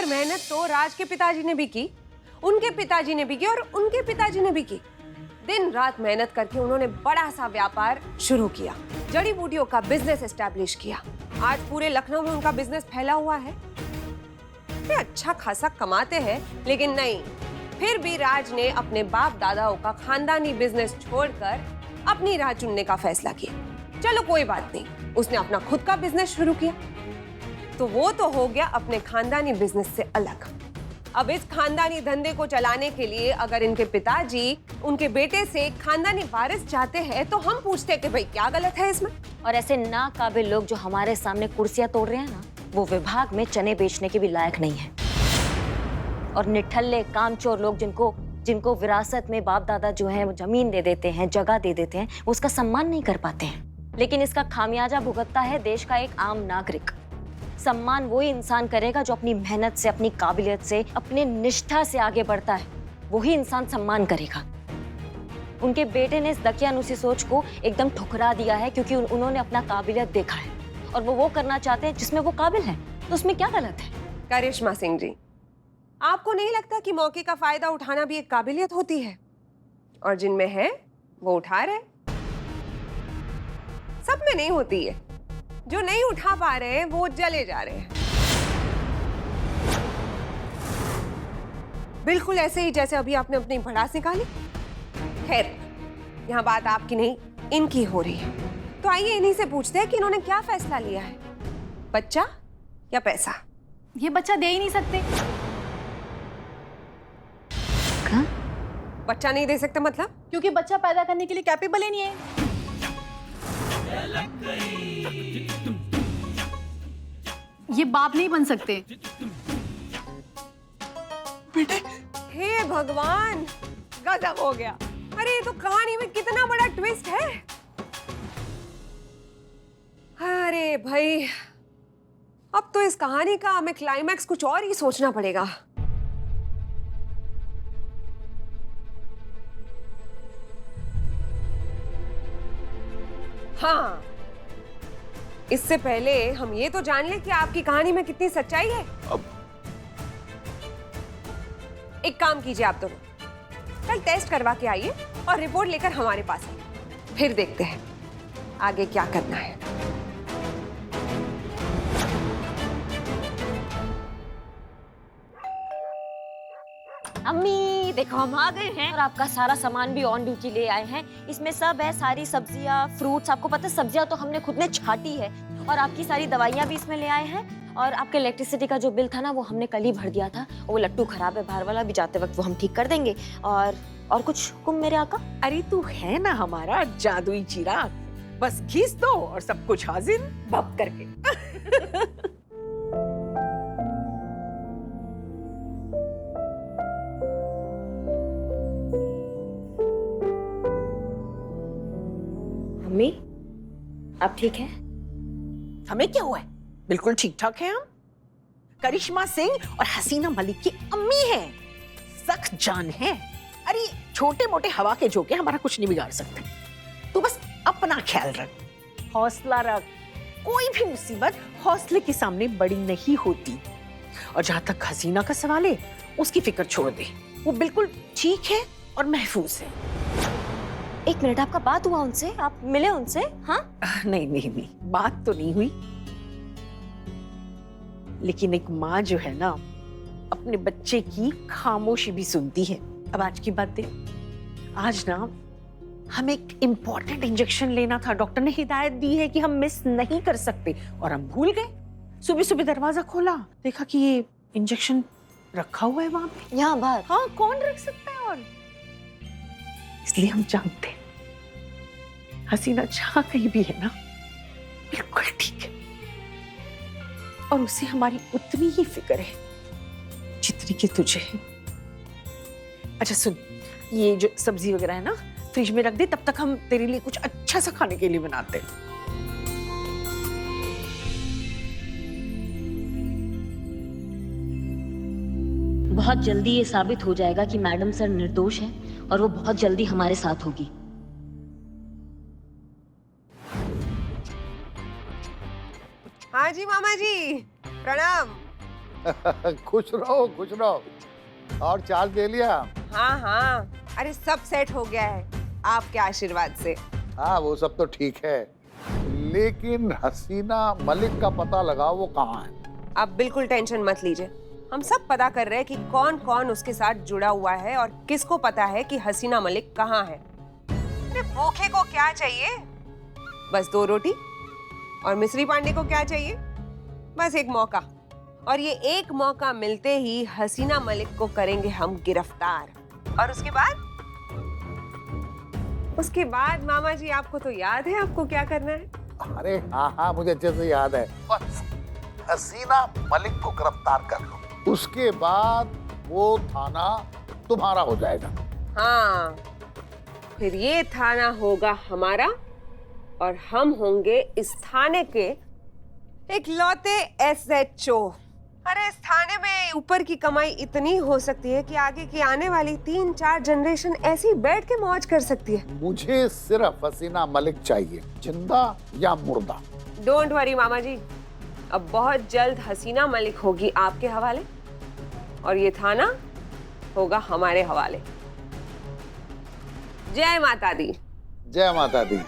पर मेहनत तो राज के पिताजी ने भी की, उनके पिताजी ने भी की और उनके पिताजी ने भी की। दिन रात मेहनत करके उन्होंने बड़ा सा व्यापार शुरू किया, जड़ी बूटियों का बिजनेस एस्टैब्लिश किया। आज पूरे लखनऊ में उनका बिजनेस फैला हुआ है। वे अच्छा खासा कमाते हैं, लेकिन नहीं, फिर भी राज ने अपने बाप दादाओं का खानदानी बिजनेस छोड़कर अपनी राह चुनने का फैसला किया। चलो कोई बात नहीं, उसने अपना खुद का बिजनेस शुरू किया, तो वो तो हो गया अपने खानदानी बिजनेस से अलग। अब इस खानदानी धंधे को चलाने के लिए अगर इनके पिताजी उनके बेटे से खानदानी वारिस चाहते हैं, तो हम पूछते हैं कि भाई क्या गलत है इसमें। और ऐसे नाकाबिल लोग जो हमारे सामने कुर्सियां तोड़ रहे हैं ना, वो विभाग में चने बेचने के भी लायक नहीं है। और निठल्ले कामचोर लोग जिनको विरासत में बाप दादा जो है वो जमीन दे देते हैं, जगह दे देते हैं, उसका सम्मान नहीं कर पाते हैं। लेकिन इसका खामियाजा भुगतता है देश का एक आम नागरिक। सम्मान वही इंसान करेगा जो अपनी मेहनत से, अपनी काबिलियत से, अपने निष्ठा से आगे बढ़ता है, वही इंसान सम्मान करेगा। उनके बेटे ने इस दकियानुसी सोच को एकदम ठुकरा दिया है, क्योंकि उन्होंने अपना काबिलियत देखा है और वो करना चाहते हैं जिसमें वो काबिल है। तो उसमें क्या गलत है? करिश्मा सिंह जी, आपको नहीं लगता कि मौके का फायदा उठाना भी एक काबिलियत होती है? और जिनमें है वो उठा रहे, सब में नहीं होती है। जो नहीं उठा पा रहे हैं वो जले जा रहे हैं, बिल्कुल ऐसे ही जैसे अभी आपने अपनी भड़ास निकाली। खैर, यहाँ बात आपकी नहीं इनकी हो रही है, तो आइए इन्हीं से पूछते हैं कि इन्होंने क्या फैसला लिया है, बच्चा या पैसा? ये बच्चा दे ही नहीं सकते। हाँ? बच्चा नहीं दे सकते मतलब? क्योंकि बच्चा पैदा करने के लिए कैपेबल ही नहीं है। ये बाप नहीं बन सकते। बेटे, हे भगवान, गजब हो गया। अरे ये तो कहानी में कितना बड़ा ट्विस्ट है। अरे भाई, अब तो इस कहानी का हमें क्लाइमैक्स कुछ और ही सोचना पड़ेगा। हाँ, इससे पहले हम ये तो जान लें कि आपकी कहानी में कितनी सच्चाई है। एक काम कीजिए, आप दोनों कल टेस्ट करवा के आइए और रिपोर्ट लेकर हमारे पास आइए, फिर देखते हैं आगे क्या करना है। अम्मी देखो, हम आ गए हैं और आपका सारा सामान भी ऑन ड्यूटी ले आए हैं। इसमें सब है, सारी सब्जियां, फ्रूट्स। आपको पता है सब्जियां तो हमने खुद ने छांटी है, और आपकी सारी दवाइयां भी इसमें ले आए हैं। और आपके इलेक्ट्रिसिटी का जो बिल था ना, वो हमने कल ही भर दिया था। वो लट्टू खराब है बाहर वाला, भी जाते वक्त वो हम ठीक कर देंगे। और कुछ हुक्म मेरे आका? अरे तू है ना हमारा जादुई चिराग, बस घिस दो और सब कुछ हाजिर बप करके। अम्मी आप ठीक है? हमें क्या हुआ है? बिल्कुल ठीक ठाक है हम। करिश्मा सिंह और हसीना मलिक की अम्मी है, सख्त जान है। अरे छोटे मोटे हवा के झोंके हमारा कुछ नहीं बिगाड़ सकते। तू बस अपना ख्याल रख, हौसला रख। कोई भी मुसीबत हौसले के सामने बड़ी नहीं होती। और जहां तक हसीना का सवाल है, उसकी फिक्र छोड़ दे, वो बिल्कुल ठीक है और महफूज है। एक मिनट, आपका बात हुआ उनसे? आप मिले उनसे? हाँ? नहीं, बात तो नहीं हुई, लेकिन एक माँ जो है ना, अपने बच्चे की खामोशी भी सुनती है। अब आज की बात दे, आज ना हमें एक इम्पोर्टेंट इंजेक्शन लेना था। डॉक्टर ने हिदायत दी है कि हम मिस नहीं कर सकते, और हम भूल गए। सुबह सुबह दरवाजा खोला, देखा कि ये इंजेक्शन रखा हुआ है वहां पे। यहाँ बाहर? हाँ, कौन रख सकता है? और इसलिए हम जानते हैं हसीना जहां कहीं भी है ना, बिल्कुल ठीक है, और उसे हमारी उतनी ही फिक्र है जितनी कि तुझे है। अच्छा सुन, ये जो सब्जी वगैरह है ना, फ्रिज में रख दे, तब तक हम तेरे लिए कुछ अच्छा सा खाने के लिए बनाते हैं। बहुत जल्दी ये साबित हो जाएगा कि मैडम सर निर्दोष हैं, और वो बहुत जल्दी हमारे साथ होगी। हाँ जी मामा जी, प्रणाम। खुश रहो। और चार्ज दे लिया? हाँ हाँ, अरे सब सेट हो गया है आपके आशीर्वाद से। हाँ वो सब तो ठीक है, लेकिन हसीना मलिक का पता लगाओ, वो कहाँ है? आप बिल्कुल टेंशन मत लीजिए, हम सब पता कर रहे हैं कि कौन कौन उसके साथ जुड़ा हुआ है और किसको पता है कि हसीना मलिक कहाँ है। अरे भूखे को क्या चाहिए? बस 2 रोटी। और मिस्री पांडे को क्या चाहिए? बस एक मौका। और ये एक मौका मिलते ही हसीना मलिक को करेंगे हम गिरफ्तार। और उसके बाद मामा जी, आपको तो याद है आपको क्या करना है? अरे हाँ, मुझे अच्छे से याद है। बस हसीना मलिक को गिरफ्तार कर लो, उसके बाद वो थाना तुम्हारा हो जाएगा। हाँ, फिर ये थाना होगा हमारा और हम होंगे इस थाने के इकलौते SHO। अरे इस थाने में ऊपर की कमाई इतनी हो सकती है कि आगे की आने वाली 3-4 जनरेशन ऐसे ही बैठ के मौज कर सकती है। मुझे सिर्फ हसीना मलिक चाहिए, जिंदा या मुर्दा। डोंट वरी मामा जी, अब बहुत जल्द हसीना मलिक होगी आपके हवाले और ये थाना होगा हमारे हवाले। जय माता दी। जय माता दी।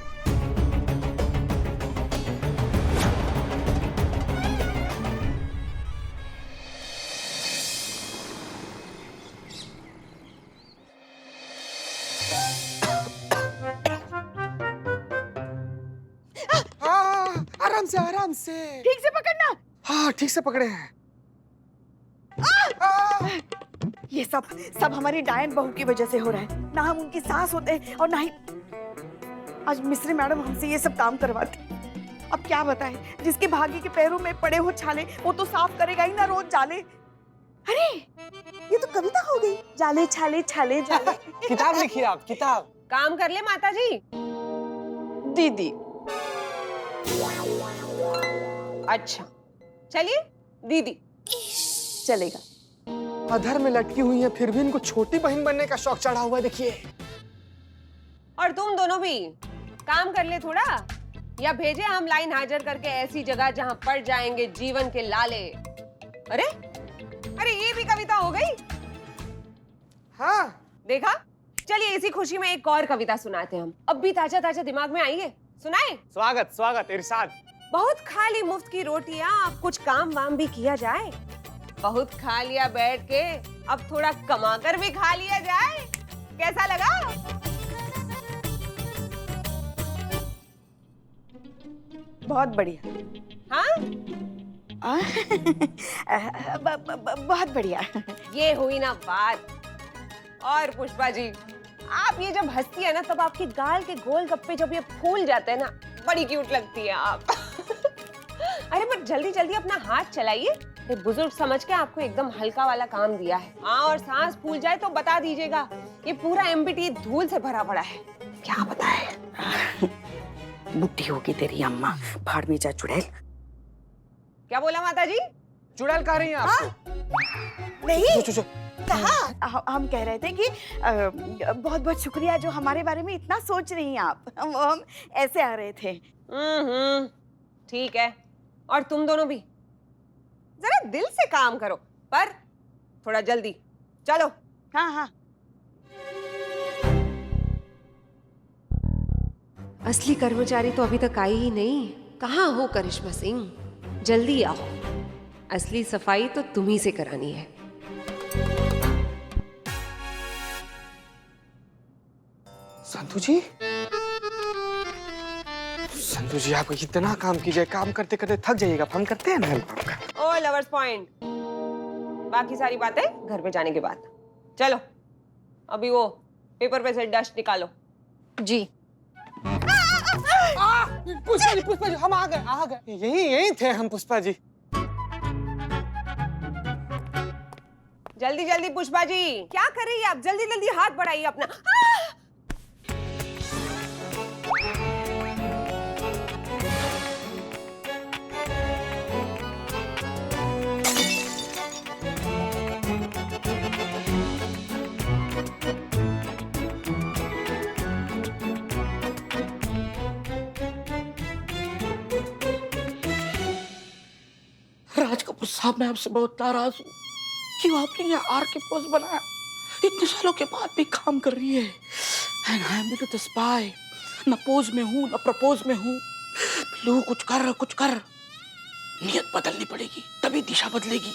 आराम से ठीक से पकड़ना। हाँ ठीक से पकड़े हैं। ये सब हमारी डायन बहू की वजह से हो रहा है। ना हम उनकी सास होते और ना ही आज मिस्री मैडम हमसे ये सब काम करवाती। अब क्या बताएं, जिसके भाग्य के पैरों में पड़े हो छाले वो तो साफ करेगा ही ना रोज जाले। अरे ये तो कविता हो गई, जाले छाले छाले जाले। किताब लिखिए आप, किताब। काम कर ले माता जी। दीदी अच्छा चलिए दीदी। चलेगा। अधर में लटकी हुई है, फिर भी इनको छोटी बहन बनने का शौक चढ़ा हुआ है, देखिए। और तुम दोनों भी काम कर ले थोड़ा, या भेजे हम लाइन हाजिर करके ऐसी जगह जहां पड़ जाएंगे जीवन के लाले। अरे अरे ये भी कविता हो गई। हाँ देखा, चलिए इसी खुशी में एक और कविता सुनाते हैं हम। अब भी ताजा ताजा दिमाग में आई है, सुनाए? स्वागत स्वागत इरशाद। बहुत खा ली मुफ्त की रोटियां, अब कुछ काम वाम भी किया जाए। बहुत खा लिया बैठ के, अब थोड़ा कमा कर भी खा लिया जाए। कैसा लगा? बहुत बढ़िया। हाँ बहुत बढ़िया। ये हुई ना बात। और पुष्पा जी, आप ये जब हंसती है ना, तब आपके गाल के गोल गप्पे जब ये फूल जाते हैं ना, बड़ी क्यूट लगती है आप। अरे पर जल्दी जल्दी अपना हाथ चलाइए, बुजुर्ग समझ के आपको एकदम हल्का वाला काम दिया है। हाँ, और सांस फूल जाए तो बता दीजिएगा, ये पूरा MBT धूल से भरा पड़ा है। क्या बताए? बुढ़ी होगी तेरी अम्मा, भाड़ में जा चुड़ैल। क्या बोला माता जी? चुड़ैल कह रही हैं आपको? नहीं कहा, हम कह रहे थे कि बहुत बहुत शुक्रिया जो हमारे बारे में इतना सोच रही हैं आप। हम ऐसे आ रहे थे। ठीक है। और तुम दोनों भी जरा दिल से काम करो, पर थोड़ा जल्दी चलो। हाँ हाँ। असली कर्मचारी तो अभी तक आई ही नहीं। कहाँ हो करिश्मा सिंह? जल्दी आओ, असली सफाई तो तुम ही से करानी है। संतु जी, संतु जी आप इतना काम कीजिए, काम करते करते थक जाइएगा, हम करते हैं ना हेल्प आपका। ओ लवर्स पॉइंट, बाकी सारी बातें घर पे जाने के बाद। चलो अभी वो पेपर पे से डस्ट निकालो। जी। पुष्पा जी हम आ गए। यही थे हम पुष्पा जी। जल्दी जल्दी पुष्पा जी, क्या कर रही है आप? जल्दी जल्दी हाथ बढ़ाइए अपना। राज कपूर साहब मैं आपसे बहुत नाराज हूँ। क्यों आपने ये आर के पोस्ट बनाया? इतने सालों के बाद भी काम कर रही है। And I am Billu the spy. न पोज में हूँ न प्रपोज में हूँ। बिल्लू कुछ कर कुछ कर। नियत बदलनी पड़ेगी तभी दिशा बदलेगी।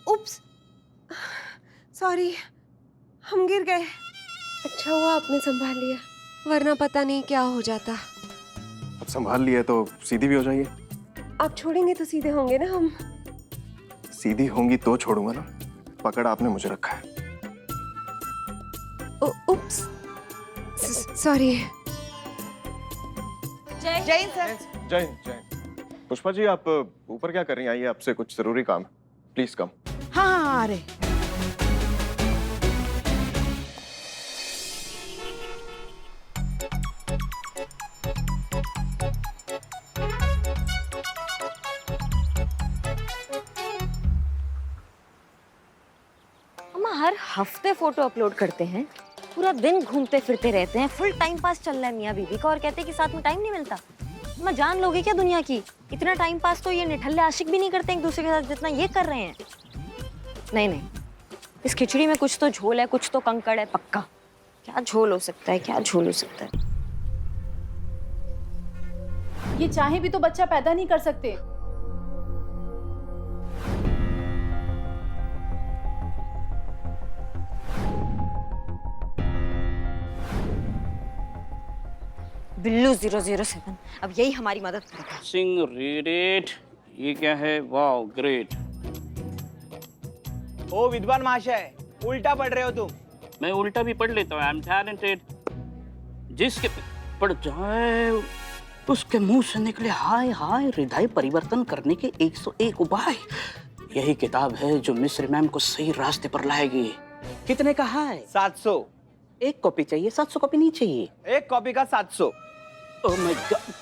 उप्स, सॉरी, हम गिर गए। अच्छा हुआ आपने संभाल लिया, वरना पता नहीं क्या हो जाता। अब संभाल लिया तो सीधी भी हो जाइए। आप छोड़ेंगे तो सीधे होंगे ना हम। सीधी होंगी तो छोड़ूंगा ना। पकड़ आपने मुझे रखा है। उप्स, सॉरी। जय हिंद सर। जय हिंद, जय हिंद। पुष्पा जी आप ऊपर क्या कर रही हैं? आइए, आपसे कुछ जरूरी काम है। Please come. हाँ अरे हम हर हफ्ते फोटो अपलोड करते हैं, पूरा दिन घूमते फिरते रहते हैं, फुल टाइम पास चल रहा है मियाँ बीवी का, और कहते हैं कि साथ में टाइम नहीं मिलता। मैं जान लोगे क्या दुनिया की? इतना टाइम पास तो ये निठल्ले आशिक भी नहीं करते एक दूसरे के साथ जितना ये कर रहे हैं। नहीं नहीं, इस खिचड़ी में कुछ तो झोल है, कुछ तो कंकड़ है पक्का। क्या झोल हो सकता है, क्या झोल हो सकता है? ये चाहे भी तो बच्चा पैदा नहीं कर सकते। बिल्लू 007 अब यही हमारी मदद करेगा। Singh read it. ये क्या है? Wow great. ओ विद्वान महाशय, उल्टा पढ़ रहे हो तुम। मैं उल्टा भी पढ़ लेता हूँ। I am talented. जिसके पढ़ जाए उसके मुंह से निकले हाय हाय हृदय परिवर्तन करने के 101 उपाय। यही किताब है जो मिस्र मैम को सही रास्ते पर लाएगी। कितने का है? 700। एक कॉपी चाहिए, 700 कॉपी नहीं चाहिए। एक कॉपी का 700। Oh my god,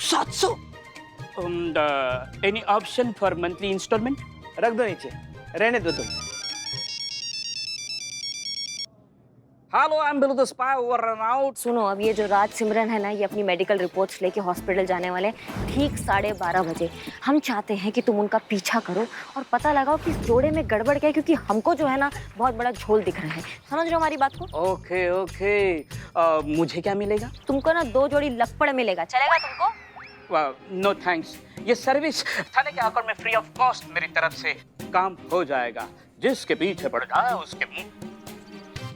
700। Any option for monthly instalment? रख दो नीचे, रहने दो तुम। Hello, I am Billu the spy, over and out. सुनो, अब ये जो राज सिमरन है ना, ये अपनी मेडिकल रिपोर्ट्स लेके हॉस्पिटल जाने वाले ठीक 12:30 बजे। हम चाहते हैं कि तुम उनका पीछा करो और पता लगाओ कि इस जोड़े में गड़बड़ क्या है, क्योंकि हमको जो है ना बहुत बड़ा झोल दिख रहा है। समझ रहे हो हमारी बात को? Okay okay. मुझे क्या मिलेगा? तुमको ना 2 जोड़ी लपड़ मिलेगा, चलेगा तुमको? No thanks. ये सर्विस थाने के अकाउंट में फ्री ऑफ कॉस्ट मेरी तरफ से काम हो जाएगा। जिसके पीछे पड़ जाए उसके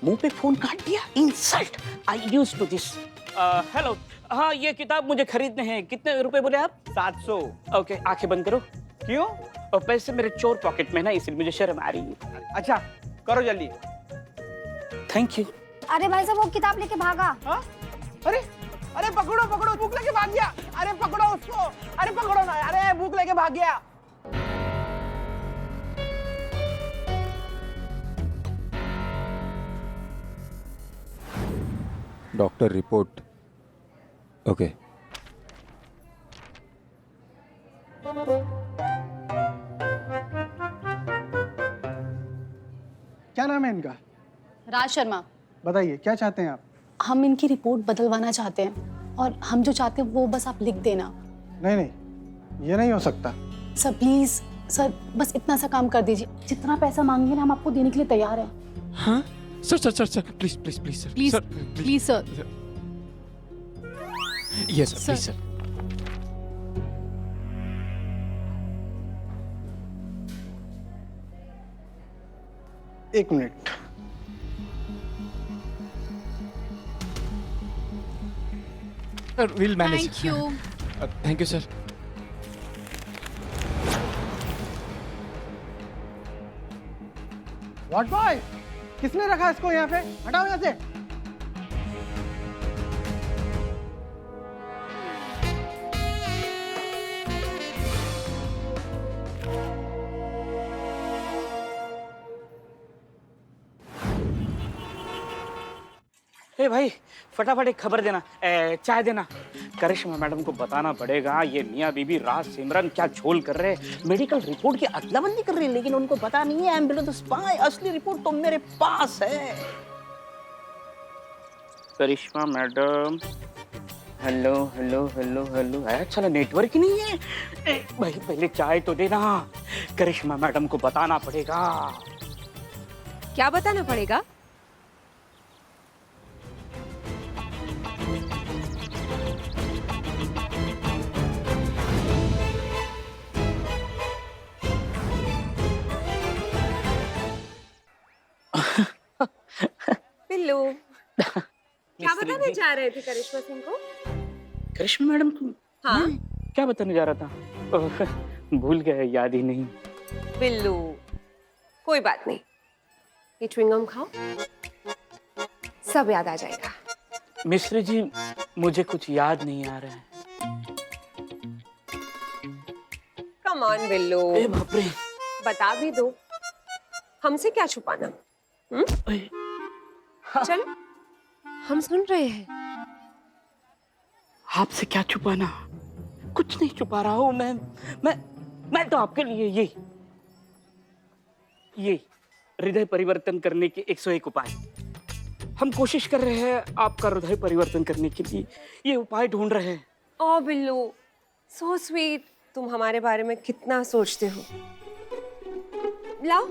मुंह पे फोन काट दिया। Insult. I use to this. Hello, हाँ ये किताब मुझे खरीदने हैं। कितने रुपए बोले आप? 700। ओके, आंखें बंद करो। क्यों? और पैसे मेरे चोर पॉकेट में ना, इसलिए मुझे शर्म आ रही है। अच्छा करो जल्दी। Thank you. अरे भाई साहब वो किताब लेके भागा। हाँ? अरे अरे पकड़ो पकड़ो, भूख लेके भाग गया। अरे पकड़ो उसको, अरे पकड़ो ना। अरे भूख लेके भाग गया। Doctor report. ओके। क्या नाम है इनका? राज शर्मा। बताइए क्या चाहते हैं आप? हम इनकी रिपोर्ट बदलवाना चाहते हैं और हम जो चाहते हैं वो बस आप लिख देना। नहीं नहीं, ये नहीं हो सकता। सर प्लीज, सर बस इतना सा काम कर दीजिए। जितना पैसा मांगेंगे ना हम आपको देने के लिए तैयार हैं। हाँ sir sir sir sir please please please sir please please sir. Yes sir please sir. एक मिनट। Sir will manage. Thank you. Thank you sir. What boy, किसने रखा इसको यहाँ पे? हटाओ यहाँ से। ए भाई, फटाफट एक खबर देना, चाय देना। करिश्मा मैडम को बताना पड़ेगा ये मियाँ बीबी राज सिमरन क्या झोल कर रहे हैं। मेडिकल रिपोर्ट की अदला बंदी कर रहे हैं, लेकिन उनको पता नहीं है एम्बुलेंस स्पाई असली रिपोर्ट तो मेरे पास है। Karishma madam hello hello hello hello चलो नेटवर्क ही नहीं है। भाई पहले चाय तो देना, करिश्मा मैडम को बताना पड़ेगा। क्या बताना पड़ेगा? बिल्लू, क्या बताने जा रहे थे करिश्मा सिंह को? करिश्मा मैडम को? हाँ? क्या बताने जा रहा था? भूल गए, याद ही नहीं। बिल्लू, कोई बात नहीं, ये च्युइंगम खाओ, सब याद आ जाएगा। मिश्री जी, मुझे कुछ याद नहीं आ रहा है। कम ऑन बिल्लू, बाप रे। बता भी दो, हमसे क्या छुपाना? चलो, हम सुन रहे हैं। आपसे क्या छुपाना? कुछ नहीं छुपा रहा हूं मैं तो आपके लिए ये हृदय परिवर्तन करने के 101 उपाय, हम कोशिश कर रहे हैं आपका हृदय परिवर्तन करने के लिए, ये उपाय ढूंढ रहे हैं। ओ बिल्लू, सो स्वीट, तुम हमारे बारे में कितना सोचते हो। लाओ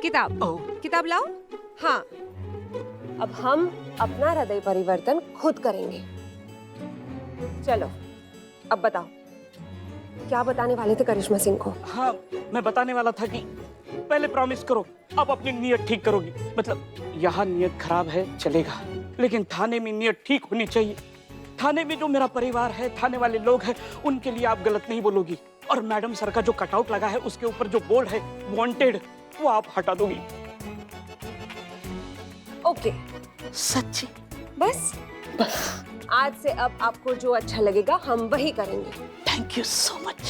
किताब लाओ। हाँ, अब हम अपना हृदय परिवर्तन खुद करेंगे। चलो, अब बताओ, क्या बताने वाले थे करिश्मा सिंह को? हाँ, मैं बताने वाला था कि पहले प्रॉमिस करो आप अपनी नीयत ठीक करोगी। मतलब यहाँ नीयत खराब है चलेगा, लेकिन थाने में नीयत ठीक होनी चाहिए। थाने में जो मेरा परिवार है, थाने वाले लोग हैं, उनके लिए आप गलत नहीं बोलोगी। और मैडम सर का जो कटआउट लगा है उसके ऊपर जो बोर्ड है वांटेड, वो आप हटा दोगी। ओके, सच्ची? बस आज से अब आपको जो अच्छा लगेगा हम वही करेंगे। Thank you so much.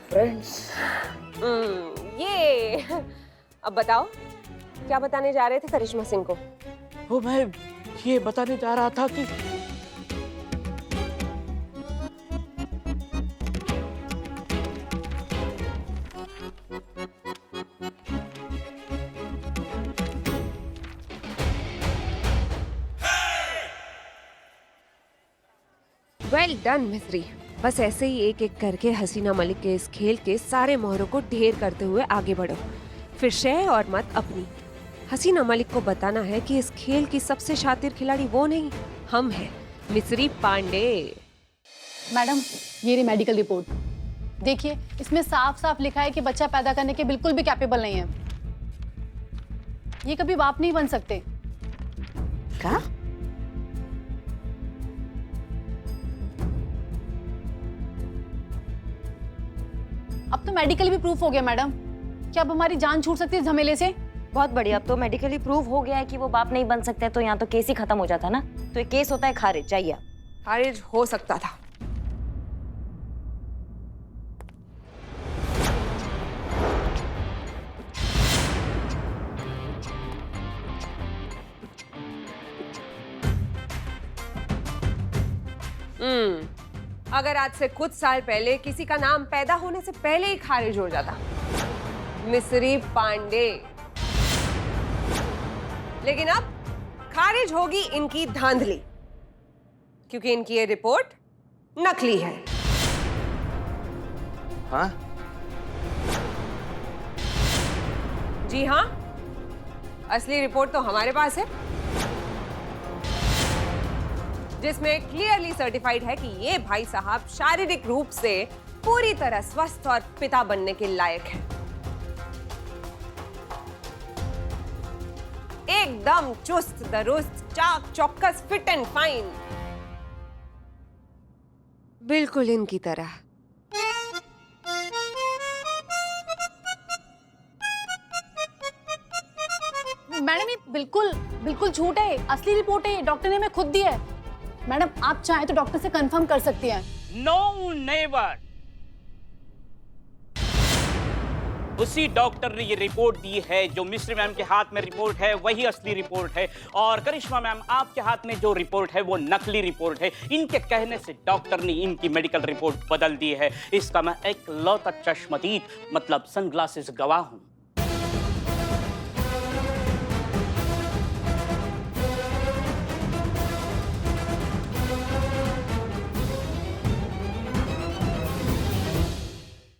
Friends ये अब बताओ, क्या बताने जा रहे थे करिश्मा सिंह को? वो मैं ये बताने जा रहा था कि वेल डन मिस्री। बस ऐसे ही एक एक करके हसीना मलिक के इस खेल के सारे मोहरों को ढेर करते हुए आगे बढ़ो। फिर शय और मत अपनी। हसीना मलिक को बताना है कि इस खेल की सबसे शातिर खिलाड़ी वो नहीं, हम हैं, मिस्री पांडे। मैडम, ये रही मेडिकल रिपोर्ट। देखिए, इसमें साफ साफ लिखा है कि बच्चा पैदा करने के बिल्कुल भी कैपेबल नहीं है। ये कभी बाप नहीं बन सकते। क्या? अब तो मेडिकल भी प्रूफ हो गया मैडम। क्या अब हमारी जान छूट सकती है इस झमेले से? बहुत बढ़िया, अब तो मेडिकली प्रूव हो गया है कि वो बाप नहीं बन सकते, तो यहाँ तो केस ही खत्म हो जाता ना। तो ये केस होता है खारिज, जाइए। खारिज हो सकता था। अगर आज से कुछ साल पहले किसी का नाम पैदा होने से पहले ही खारिज हो जाता, मिस्री पांडे। लेकिन अब खारिज होगी इनकी धांधली, क्योंकि इनकी ये रिपोर्ट नकली है। हाँ? जी हाँ, असली रिपोर्ट तो हमारे पास है, जिसमें क्लियरली सर्टिफाइड है कि ये भाई साहब शारीरिक रूप से पूरी तरह स्वस्थ और पिता बनने के लायक हैं। एकदम चुस्त दुरुस्त, चाक चौकस, फिट एंड फाइन, बिल्कुल इनकी तरह। मैडम, ये बिल्कुल झूठ है। असली रिपोर्ट है, डॉक्टर ने हमें खुद दी है। मैडम, आप चाहें तो डॉक्टर से कंफर्म कर सकती हैं। No never. उसी डॉक्टर ने ये रिपोर्ट दी है, जो मिस्री मैम के हाथ में रिपोर्ट है वही असली रिपोर्ट है, और करिश्मा मैम आपके हाथ में जो रिपोर्ट है वो नकली रिपोर्ट है। इनके कहने से डॉक्टर ने इनकी मेडिकल रिपोर्ट बदल दी है। इसका मैं एक लौता चश्मदीद मतलब सनग्लासेस गवाह हूं।